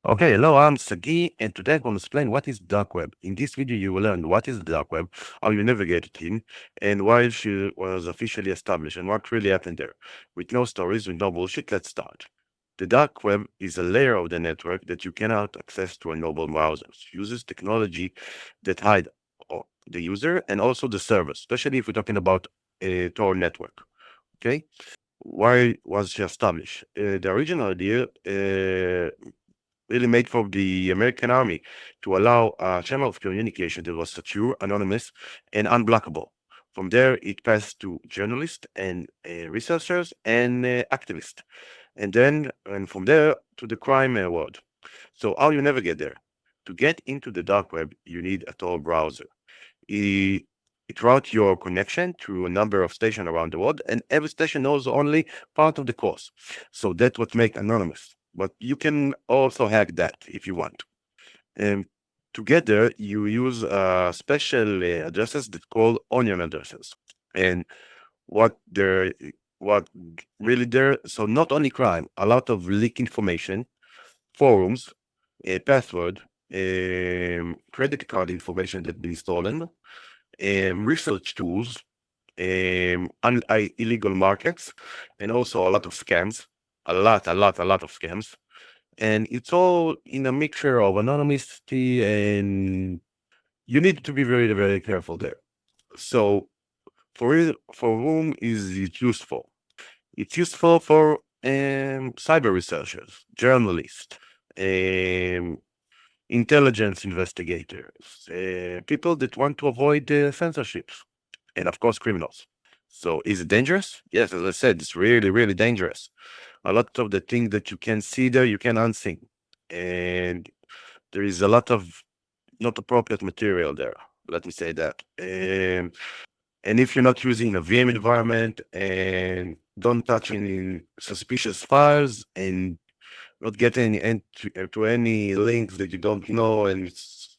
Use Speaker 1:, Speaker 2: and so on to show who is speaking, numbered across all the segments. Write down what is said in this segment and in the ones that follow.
Speaker 1: Okay, hello, I'm Sagi, and today I'm going to explain what is dark web. In this video, you will learn what is the dark web, how you navigate it in, and why she was officially established, and what really happened there. With no stories, with no bullshit, let's start. The dark web is a layer of the network that you cannot access through a normal browser. It uses technology that hide the user and also the server, especially if we're talking about a Tor network. Okay, why was she established? The original idea really made for the American Army to allow a channel of communication that was secure, anonymous, and unblockable. From there, it passed to journalists and researchers and activists, and from there to the crime world. So, how you navigate there? To get into the dark web, you need a Tor browser. It, it routes your connection to a number of stations around the world, and every station knows only part of the course. So that's what makes anonymous. But you can also hack that if you want. And together, you use special addresses that call onion addresses. And what they're what really there. So not only crime, a lot of leak information, forums, a password, credit card information that been stolen, research tools, illegal markets, and also a lot of scams. A lot of scams. And it's all in a mixture of anonymity, and you need to be very, very careful there. So, for whom is it useful? It's useful for cyber researchers, journalists, um, intelligence investigators, people that want to avoid censorship, and of course, criminals. So, is it dangerous? Yes, as I said, it's really, really dangerous. A lot of the things that you can see there, you can unsee. And there is a lot of not appropriate material there. Let me say that. And if you're not using a VM environment and don't touch any suspicious files and not get any to any links that you don't know and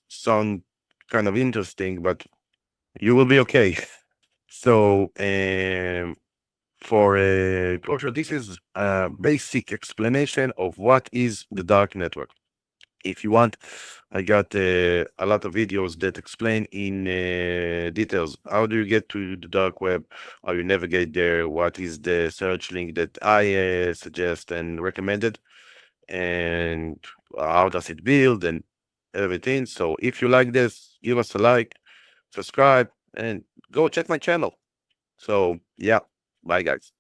Speaker 1: sound kind of interesting, but you will be okay. So, for closure, this is a basic explanation of what is the dark network. If you want, I got a lot of videos that explain in details how do you get to the dark web, how you navigate there, what is the search link that I suggest and recommended, and how does it build and everything. So if you like this, give us a like, subscribe, and go check my channel. So yeah, bye guys.